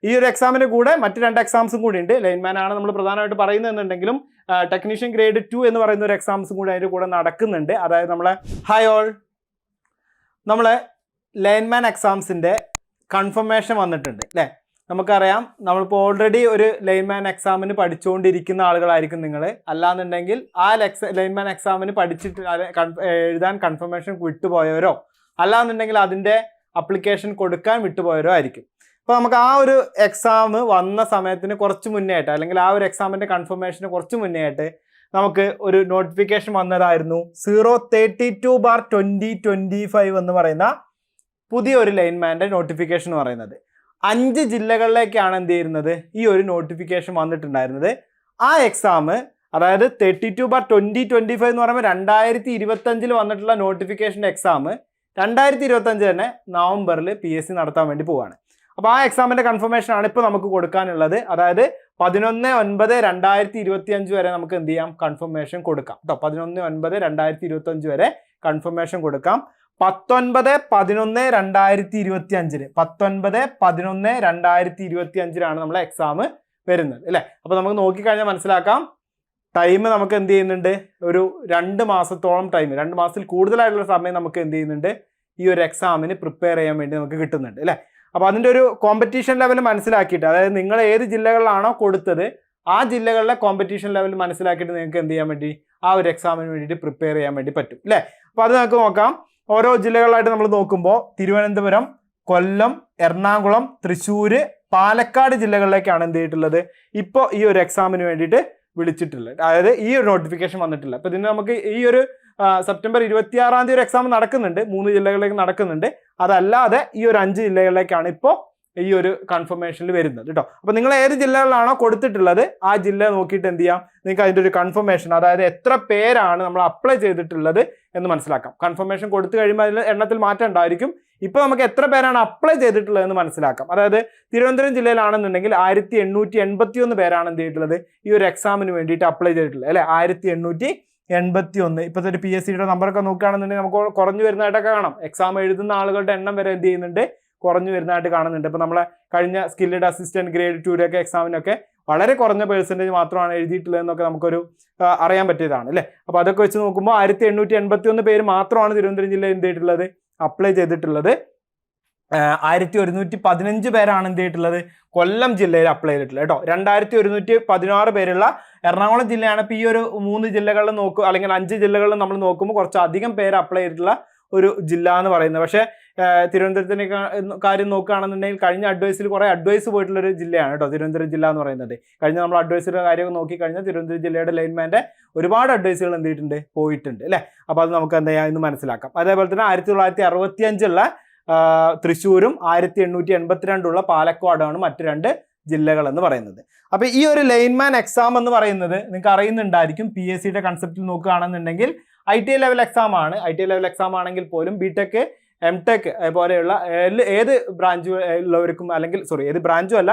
ഈ ഒരു എക്സാമിന് കൂടെ മറ്റ് 2 എക്സാംസും കൂടി ഉണ്ട്. ലൈൻമാൻ ആണ് നമ്മൾ പ്രധാനമായിട്ട് പറയുന്നതെന്നുണ്ടെങ്കിലും ടെക്നീഷ്യൻ ഗ്രേഡ് 2 എന്ന് പറയുന്ന ഒരു എക്സാംസും കൂടി അതിൻ്റെ കൂടെ നടക്കുന്നുണ്ട്. അതായത് നമ്മളെ നമ്മളെ ലൈൻമാൻ എക്സാംസിൻ്റെ കൺഫർമേഷൻ വന്നിട്ടുണ്ട് അല്ലേ. നമുക്കറിയാം നമ്മളിപ്പോൾ ഓൾറെഡി ഒരു ലൈൻമാൻ എക്സാമിന് പഠിച്ചുകൊണ്ടിരിക്കുന്ന ആളുകളായിരിക്കും നിങ്ങൾ. അല്ലാന്നുണ്ടെങ്കിൽ ആ ലൈൻമാൻ എക്സാമിന് പഠിച്ചിട്ട് എഴുതാൻ കൺഫർമേഷൻ വിട്ടുപോയവരോ അല്ലാന്നുണ്ടെങ്കിൽ അതിൻ്റെ അപ്ലിക്കേഷൻ കൊടുക്കാൻ വിട്ടുപോയവരോ ആയിരിക്കും. അപ്പോൾ നമുക്ക് ആ ഒരു എക്സാം വന്ന സമയത്തിന് കുറച്ച് മുന്നേ ആയിട്ട് അല്ലെങ്കിൽ ആ ഒരു എക്സാമിൻ്റെ കൺഫർമേഷന് കുറച്ച് മുന്നേ ആയിട്ട് നമുക്ക് ഒരു നോട്ടിഫിക്കേഷൻ വന്നതായിരുന്നു 032/2025 എന്ന് പറയുന്ന പുതിയ ഒരു ലൈൻമാൻ്റെ നോട്ടിഫിക്കേഷൻ എന്ന് പറയുന്നത്. 5 ജില്ലകളിലേക്കാണ് എന്ത് ചെയ്യുന്നത് ഈ ഒരു നോട്ടിഫിക്കേഷൻ വന്നിട്ടുണ്ടായിരുന്നത്. ആ എക്സാം അതായത് 32/2025 എന്ന് പറയുമ്പോൾ 2025 വന്നിട്ടുള്ള നോട്ടിഫിക്കേഷൻ്റെ എക്സാം 2025 തന്നെ നവംബറിൽ PSC നടത്താൻ വേണ്ടി പോവുകയാണ്. അപ്പോൾ ആ എക്സാമിൻ്റെ കൺഫർമേഷനാണ് ഇപ്പോൾ നമുക്ക് കൊടുക്കാനുള്ളത്. അതായത് 11/9/2025 വരെ നമുക്ക് എന്ത് ചെയ്യാം കൺഫർമേഷൻ കൊടുക്കാം കേട്ടോ. 11/9/2025 വരെ കൺഫർമേഷൻ കൊടുക്കാം. 19/11/2025 19/11/2025 നമ്മളെ എക്സാം വരുന്നത് അല്ലേ. അപ്പോൾ നമുക്ക് നോക്കിക്കഴിഞ്ഞാൽ മനസ്സിലാക്കാം ടൈം നമുക്ക് എന്ത് ചെയ്യുന്നുണ്ട് ഒരു 2 മാസത്തോളം ടൈം, 2 മാസത്തിൽ കൂടുതലായിട്ടുള്ള സമയം നമുക്ക് എന്ത് ചെയ്യുന്നുണ്ട് ഈ ഒരു എക്സാമിന് പ്രിപ്പയർ ചെയ്യാൻ വേണ്ടി നമുക്ക് കിട്ടുന്നുണ്ട് അല്ലേ. അപ്പോൾ അതിൻ്റെ ഒരു കോമ്പറ്റീഷൻ ലെവൽ മനസ്സിലാക്കിയിട്ട്, അതായത് നിങ്ങൾ ഏത് ജില്ലകളിലാണോ കൊടുത്തത് ആ ജില്ലകളിലെ കോമ്പറ്റീഷൻ ലെവൽ മനസ്സിലാക്കിയിട്ട് നിങ്ങൾക്ക് എന്ത് ചെയ്യാൻ വേണ്ടി ആ ഒരു എക്സാമിന് വേണ്ടിയിട്ട് പ്രിപ്പയർ ചെയ്യാൻ വേണ്ടി പറ്റും അല്ലേ. അപ്പോൾ അത് നമുക്ക് നോക്കാം. ഓരോ ജില്ലകളിലായിട്ട് നമ്മൾ നോക്കുമ്പോൾ തിരുവനന്തപുരം, കൊല്ലം, എറണാകുളം, തൃശ്ശൂർ, പാലക്കാട് ജില്ലകളിലേക്കാണ് എന്ത് ചെയ്തിട്ടുള്ളത് ഇപ്പോൾ ഈ ഒരു എക്സാമിന് വേണ്ടിയിട്ട് വിളിച്ചിട്ടുള്ളത്. അതായത് ഈ ഒരു നോട്ടിഫിക്കേഷൻ വന്നിട്ടില്ല. അപ്പോൾ ഇതിന് നമുക്ക് ഈ ഒരു സെപ്റ്റംബർ 26 ഒരു എക്സാം നടക്കുന്നുണ്ട്, 3 ജില്ലകളിലേക്ക് നടക്കുന്നുണ്ട്. അതല്ലാതെ ഈ ഒരു 5 ജില്ലകളിലേക്കാണ് ഇപ്പോൾ ഈ ഒരു കൺഫർമേഷനിൽ വരുന്നത് കേട്ടോ. അപ്പോൾ നിങ്ങൾ ഏത് ജില്ലകളിലാണോ കൊടുത്തിട്ടുള്ളത് ആ ജില്ല നോക്കിയിട്ട് എന്ത് ചെയ്യാം നിങ്ങൾക്ക് അതിൻ്റെ ഒരു കൺഫർമേഷൻ, അതായത് എത്ര പേരാണ് നമ്മൾ അപ്ലൈ ചെയ്തിട്ടുള്ളത് എന്ന് മനസ്സിലാക്കാം. കൺഫർമേഷൻ കൊടുത്തു കഴിയുമ്പോൾ അതിൽ എണ്ണത്തിൽ മാറ്റം ഉണ്ടായിരിക്കും. ഇപ്പോൾ നമുക്ക് എത്ര പേരാണ് അപ്ലൈ ചെയ്തിട്ടുള്ളത് എന്ന് മനസ്സിലാക്കാം. അതായത് തിരുവനന്തപുരം ജില്ലയിലാണെന്നുണ്ടെങ്കിൽ 1881 പേരാണ് എന്ത് ചെയ്തിട്ടുള്ളത് ഈ ഒരു എക്സാമിന് വേണ്ടിയിട്ട് അപ്ലൈ ചെയ്തിട്ടുള്ളത് അല്ലേ. 1881. ഇപ്പോഴത്തെ ഒരു PSCയുടെ നമ്പറൊക്കെ നോക്കുകയാണെന്നുണ്ടെങ്കിൽ നമുക്ക് കുറഞ്ഞു വരുന്നതായിട്ടൊക്കെ കാണാം. എക്സാം എഴുതുന്ന ആളുകളുടെ എണ്ണം വരെ എന്ത് ചെയ്യുന്നുണ്ട് കുറഞ്ഞു വരുന്നതായിട്ട് കാണുന്നുണ്ട്. ഇപ്പോൾ നമ്മളെ കഴിഞ്ഞ സ്കിൽഡ് അസിസ്റ്റന്റ് ഗ്രേഡ് 2 എക്സാമിനൊക്കെ വളരെ കുറഞ്ഞ പെർസെൻറ്റേജ് മാത്രമാണ് എഴുതിയിട്ടുള്ളതെന്നൊക്കെ നമുക്കൊരു അറിയാൻ പറ്റിയതാണ് അല്ലേ. അപ്പോൾ അതൊക്കെ വെച്ച് നോക്കുമ്പോൾ 1881 പേര് മാത്രമാണ് തിരുവനന്തപുരം ജില്ലയിൽ എന്ത് ചെയ്തിട്ടുള്ളത് അപ്ലൈ ചെയ്തിട്ടുള്ളത്. 1115 പേരാണ് എന്ത് ചെയ്തിട്ടുള്ളത് കൊല്ലം ജില്ലയിൽ അപ്ലൈ ചെയ്തിട്ടുള്ളത് കേട്ടോ. 2116 പേരുള്ള എറണാകുളം ജില്ലയാണ്. ഇപ്പോൾ ഈ ഒരു 3 ജില്ലകളിൽ നോക്കുക അല്ലെങ്കിൽ 5 ജില്ലകളിൽ നമ്മൾ നോക്കുമ്പോൾ കുറച്ച് അധികം പേര് അപ്ലൈ ചെയ്തിട്ടുള്ള ഒരു ജില്ല എന്ന് പറയുന്നത്. പക്ഷേ തിരുവനന്തപുരത്തിൻ്റെ കാര്യം നോക്കുകയാണെന്നുണ്ടെങ്കിൽ കഴിഞ്ഞ അഡ്വൈസിൽ കുറേ അഡ്വൈസ് പോയിട്ടുള്ളൊരു ജില്ലയാണ് കേട്ടോ തിരുവനന്തപുരം ജില്ല എന്ന് പറയുന്നത്. കഴിഞ്ഞ നമ്മൾ അഡ്വൈസിൻ്റെ കാര്യമൊക്കെ നോക്കിക്കഴിഞ്ഞാൽ തിരുവനന്തപുരം ജില്ലയുടെ ലൈൻമാൻ്റെ ഒരുപാട് അഡ്വൈസുകൾ എന്ത് ചെയ്തിട്ടുണ്ട് പോയിട്ടുണ്ട് അല്ലേ. അപ്പോൾ അത് നമുക്ക് എന്താ ചെയ്യാം എന്ന് മനസ്സിലാക്കാം. അതേപോലെ തന്നെ 1965 തൃശ്ശൂരും 1882 പാലക്കാടാണ് മറ്റ് 2 ജില്ലകൾ എന്ന് പറയുന്നത്. അപ്പോൾ ഈ ഒരു ലൈൻമാൻ എക്സാം എന്ന് പറയുന്നത് നിങ്ങൾക്ക് അറിയുന്നുണ്ടായിരിക്കും. PSCയുടെ കൺസെപ്റ്റിൽ നോക്കുകയാണെന്നുണ്ടെങ്കിൽ ITI ലെവൽ എക്സാം ആണ്. ITI ലെവൽ എക്സാം ആണെങ്കിൽ പോലും BTech, MTech പോലെയുള്ള ഏത് ബ്രാഞ്ച് ഉള്ളവർക്കും അല്ലെങ്കിൽ ഏത് ബ്രാഞ്ചും അല്ല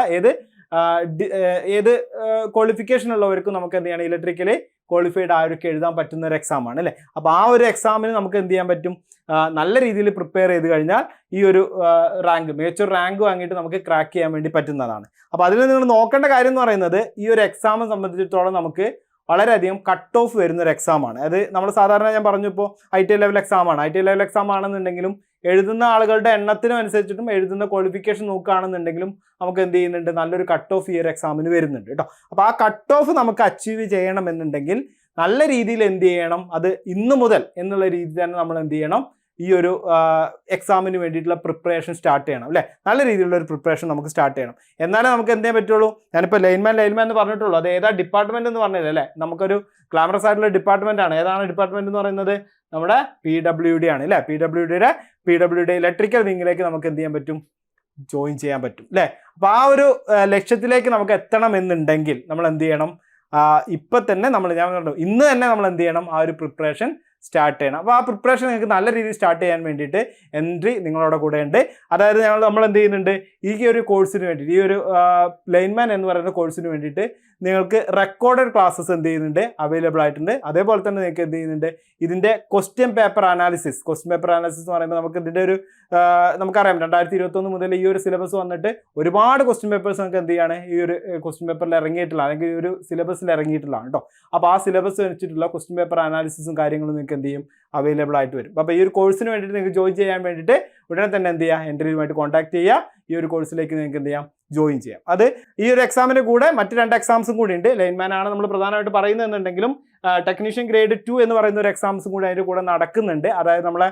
ഏത് ക്വാളിഫിക്കേഷൻ ഉള്ളവർക്കും നമുക്ക് എന്ത് ചെയ്യണം ഇലക്ട്രിക്കലി ക്വാളിഫൈഡ് ആരൊക്കെ എഴുതാൻ പറ്റുന്ന ഒരു എക്സാമാണ് അല്ലേ. അപ്പോൾ ആ ഒരു എക്സാമിന് നമുക്ക് എന്ത് ചെയ്യാൻ പറ്റും നല്ല രീതിയിൽ പ്രിപ്പയർ ചെയ്ത് കഴിഞ്ഞാൽ ഈ ഒരു മികച്ചൊരു റാങ്ക് വാങ്ങിയിട്ട് നമുക്ക് ക്രാക്ക് ചെയ്യാൻ വേണ്ടി പറ്റുന്നതാണ്. അപ്പോൾ അതിൽ നിങ്ങൾ നോക്കേണ്ട കാര്യം എന്ന് പറയുന്നത് ഈ ഒരു എക്സാമിനെ സംബന്ധിച്ചിടത്തോളം നമുക്ക് വളരെയധികം കട്ട് ഓഫ് വരുന്നൊരു എക്സാമാണ്. അത് നമ്മൾ സാധാരണ ഞാൻ പറഞ്ഞു ഇപ്പോൾ ITI ലെവൽ എക്സാമാണ്. ITI ലെവൽ എക്സാം ആണെന്നുണ്ടെങ്കിലും എഴുതുന്ന ആളുകളുടെ എണ്ണത്തിനും അനുസരിച്ചിട്ടും എഴുതുന്ന ക്വാളിഫിക്കേഷൻ നോക്കുകയാണെന്നുണ്ടെങ്കിലും നമുക്ക് എന്ത് ചെയ്യുന്നുണ്ട് നല്ലൊരു കട്ട് ഓഫ് ഈ ഒരു എക്സാമിന് വരുന്നുണ്ട് കേട്ടോ. അപ്പോൾ ആ കട്ട് ഓഫ് നമുക്ക് അച്ചീവ് ചെയ്യണമെന്നുണ്ടെങ്കിൽ നല്ല രീതിയിൽ എന്ത് ചെയ്യണം അത് ഇന്ന് മുതൽ എന്നുള്ള രീതിയിൽ തന്നെ നമ്മൾ എന്ത് ചെയ്യണം ഈ ഒരു എക്സാമിന് വേണ്ടിയിട്ടുള്ള പ്രിപ്പറേഷൻ സ്റ്റാർട്ട് ചെയ്യണം അല്ലേ. നല്ല രീതിയിലുള്ള ഒരു പ്രിപ്പറേഷൻ നമുക്ക് സ്റ്റാർട്ട് ചെയ്യണം. എന്നാലേ നമുക്ക് എന്തേ പറ്റുള്ളൂ. ഞാനിപ്പോൾ ലൈൻമാൻ എന്ന് പറഞ്ഞിട്ടുള്ളൂ. അത് ഏതാ ഡിപ്പാർട്ട്മെന്റ് എന്ന് പറഞ്ഞില്ല അല്ലേ. നമുക്കൊരു ഗ്ലാമറസ് ആയിട്ടുള്ള ഡിപ്പാർട്ട്മെന്റ് ആണ്. ഏതാണ് ഡിപ്പാർട്ട്മെന്റ് എന്ന് പറയുന്നത് നമ്മുടെ PWD ആണ് അല്ലേ. PWD ഇലക്ട്രിക്കൽ വിങ്ങിലേക്ക് നമുക്ക് എന്ത് ചെയ്യാൻ പറ്റും ജോയിൻ ചെയ്യാൻ പറ്റും അല്ലേ. അപ്പോൾ ആ ഒരു ലക്ഷ്യത്തിലേക്ക് നമുക്ക് എത്തണം എന്നുണ്ടെങ്കിൽ നമ്മൾ എന്ത് ചെയ്യണം ഇപ്പം തന്നെ ഇന്ന് തന്നെ നമ്മൾ എന്ത് ചെയ്യണം ആ ഒരു പ്രിപ്പറേഷൻ സ്റ്റാർട്ട് ചെയ്യണം. അപ്പോൾ ആ പ്രിപ്പറേഷൻ നിങ്ങൾക്ക് നല്ല രീതിയിൽ സ്റ്റാർട്ട് ചെയ്യാൻ വേണ്ടിയിട്ട് എൻട്രി നിങ്ങളോട് കൂടെ ഉണ്ട്. അതായത് നമ്മൾ എന്ത് ചെയ്യുന്നുണ്ട് ഈ ഒരു കോഴ്സിന് വേണ്ടിയിട്ട് ഈ ഒരു ലൈൻമാൻ എന്ന് പറയുന്ന കോഴ്സിന് വേണ്ടിയിട്ട് നിങ്ങൾക്ക് റെക്കോർഡഡ് ക്ലാസ്സസ് എന്ത് ചെയ്യുന്നുണ്ട് അവൈലബിൾ ആയിട്ടുണ്ട്. അതേപോലെ തന്നെ നിങ്ങൾക്ക് എന്ത് ചെയ്യുന്നുണ്ട് ഇതിൻ്റെ ക്വസ്റ്റ്യൻ പേപ്പർ അനാലിസിസ് എന്ന് പറയുമ്പോൾ നമുക്ക് ഇതിൻ്റെ ഒരു നമുക്കറിയാം 2021 മുതൽ ഈ ഒരു സിലബസ് വന്നിട്ട് ഒരുപാട് ക്വസ്റ്റ്യൻ പേപ്പേഴ്സ് നമുക്ക് എന്ത് ചെയ്യാണ് ഈ ഒരു ക്വസ്റ്റ്യൻ പേപ്പറിൽ ഇറങ്ങിയിട്ടുള്ള അല്ലെങ്കിൽ ഈ ഒരു സിലബസിൽ ഇറങ്ങിയിട്ടുള്ളതാണ് കേട്ടോ. അപ്പോൾ ആ സിലബസ് വെച്ചിട്ടുള്ള ക്വസ്റ്റ്യൻ പേപ്പർ അനാലിസിസും കാര്യങ്ങളും നിങ്ങൾക്ക് എന്ത് ചെയ്യും അവൈലബിൾ ആയിട്ട് വരും. അപ്പോൾ ഈ ഒരു കോഴ്സിന് വേണ്ടിയിട്ട് നിങ്ങൾക്ക് ജോയിൻ ചെയ്യാൻ വേണ്ടിയിട്ട് ഉടനെ തന്നെ എന്ത് ചെയ്യുക, എൻട്രിയുമായിട്ട് കോൺടാക്ട് ചെയ്യുക. ഈ ഒരു കോഴ്സിലേക്ക് നിങ്ങൾക്ക് എന്ത് ചെയ്യാം, ജോയിൻ ചെയ്യാം. അത് ഈ ഒരു എക്സാമിന് കൂടെ മറ്റ് 2 എക്സാംസും കൂടി ഉണ്ട്. ലൈൻമാൻ ആണ് നമ്മൾ പ്രധാനമായിട്ട് പറയുന്നതെന്നുണ്ടെങ്കിലും ടെക്നീഷ്യൻ ഗ്രേഡ് 2 എന്ന് പറയുന്ന ഒരു എക്സാംസും കൂടി അതിൻ്റെ കൂടെ നടക്കുന്നുണ്ട്. അതായത് നമ്മളെ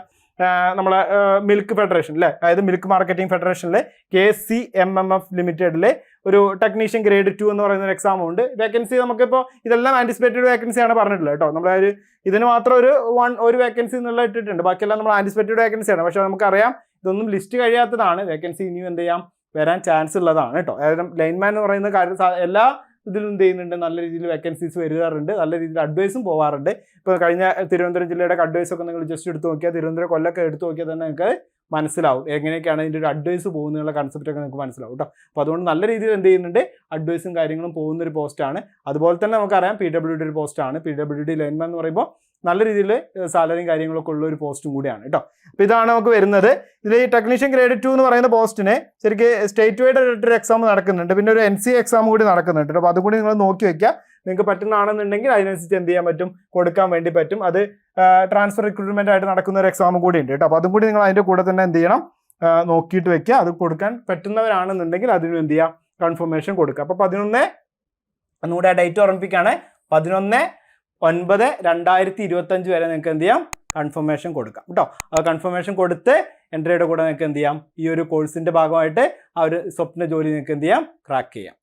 മിൽക്ക് ഫെഡറേഷൻ അല്ലേ, അതായത് മിൽക്ക് മാർക്കറ്റിംഗ് ഫെഡറേഷനിലെ KCMMF ലിമിറ്റഡിലെ ഒരു ടെക്നീഷ്യൻ ഗ്രേഡ് 2 എന്ന് പറയുന്ന ഒരു എക്സാമും ഉണ്ട്. വേക്കൻസി നമുക്കിപ്പോൾ ഇതെല്ലാം ആൻറ്റിസിപ്പേറ്റഡ് വേക്കൻസിയാണ് പറഞ്ഞിട്ടുള്ളത് കേട്ടോ. നമ്മളൊരു ഇതിന് മാത്രം ഒരു വേക്കൻസി എന്നുള്ള ഇട്ടിട്ടുണ്ട്, ബാക്കിയെല്ലാം നമ്മൾ ആൻറ്റിസിപ്പേറ്റഡ് വേക്കൻസിയാണ്. പക്ഷേ നമുക്കറിയാം ഇതൊന്നും ലിസ്റ്റ് കഴിയാത്തതാണ്, വേക്കൻസി ഇനിയും എന്ത് ചെയ്യാം വരാൻ ചാൻസ് ഉള്ളതാണ് കേട്ടോ. അതായത് ലൈൻമാൻ എന്ന് പറയുന്ന കാര്യം എല്ലാ ഇതിലും എന്ത് ചെയ്യുന്നുണ്ട്, നല്ല രീതിയിൽ വേക്കൻസീസ് വരാറുണ്ട്, നല്ല രീതിയിൽ അഡ്വൈസും പോകാറുണ്ട്. ഇപ്പോൾ കഴിഞ്ഞ തിരുവനന്തപുരം ജില്ലയുടെ അഡ്വൈസൊക്കെ നിങ്ങൾ ജസ്റ്റ് എടുത്ത് നോക്കിയാൽ, തിരുവനന്തപുരം കൊല്ലമൊക്കെ എടുത്ത് നോക്കിയാൽ തന്നെ നിങ്ങൾക്ക് മനസ്സിലാവും എങ്ങനെയൊക്കെയാണ് ഇതിൻ്റെ ഒരു അഡ്വൈസ് പോകുന്നുള്ള കൺസെപ്റ്റൊക്കെ നിങ്ങൾക്ക് മനസ്സിലാവും കേട്ടോ. അപ്പോൾ അതുകൊണ്ട് നല്ല രീതിയിൽ എന്ത് ചെയ്യുന്നുണ്ട്, അഡ്വൈസും കാര്യങ്ങളും പോകുന്നൊരു പോസ്റ്റാണ്. അതുപോലെ തന്നെ നമുക്കറിയാം PWD ഒരു പോസ്റ്റാണ്. PWD ലൈൻമാൻ എന്ന് പറയുമ്പോൾ നല്ല രീതിയിൽ സാലറിയും കാര്യങ്ങളൊക്കെ ഉള്ള ഒരു പോസ്റ്റും കൂടിയാണ് കേട്ടോ. അപ്പോൾ ഇതാണ് നമുക്ക് വരുന്നത്. ഇതിൽ ഈ ടെക്നീഷ്യൻ ഗ്രേഡ് 2 എന്ന് പറയുന്ന പോസ്റ്റിന് ശരിക്കും സ്റ്റേറ്റ് വൈഡ് ഒരു എക്സാം നടക്കുന്നുണ്ട്, പിന്നെ ഒരു NCA എക്സാം കൂടി നടക്കുന്നുണ്ട്. അപ്പോൾ അതുകൂടി നിങ്ങൾ നോക്കി വെക്കുക. നിങ്ങൾക്ക് പറ്റുന്നതാണെന്നുണ്ടെങ്കിൽ അതിനനുസരിച്ച് എന്ത് ചെയ്യാൻ പറ്റും, കൊടുക്കാൻ വേണ്ടി പറ്റും. അത് ട്രാൻസ്ഫർ റിക്രൂട്ട്മെന്റ് ആയിട്ട് നടക്കുന്ന ഒരു എക്സാം കൂടി ഉണ്ട് കേട്ടോ. അപ്പോൾ അതും കൂടി നിങ്ങൾ അതിൻ്റെ കൂടെ തന്നെ എന്ത് ചെയ്യണം, നോക്കിയിട്ട് വെക്കുക. അത് കൊടുക്കാൻ പറ്റുന്നവരാണെന്നുണ്ടെങ്കിൽ അതിനും എന്ത് ചെയ്യുക, കൺഫർമേഷൻ കൊടുക്കുക. അപ്പോൾ 11 ഒന്നുകൂടെ ആ ഡേറ്റ് ഓർമ്മിപ്പിക്കുകയാണ്, 11/9/2025 വരെ നിങ്ങൾക്ക് എന്ത് ചെയ്യാം, കൺഫർമേഷൻ കൊടുക്കാം കേട്ടോ. ആ കൺഫർമേഷൻ കൊടുത്ത് എൻട്രിയുടെ കൂടെ നിങ്ങൾക്ക് എന്ത് ചെയ്യാം, ഈ ഒരു കോഴ്സിൻ്റെ ഭാഗമായിട്ട് ആ ഒരു സ്വപ്ന ജോലി നിങ്ങൾക്ക് എന്ത് ചെയ്യാം, ക്രാക്ക് ചെയ്യാം.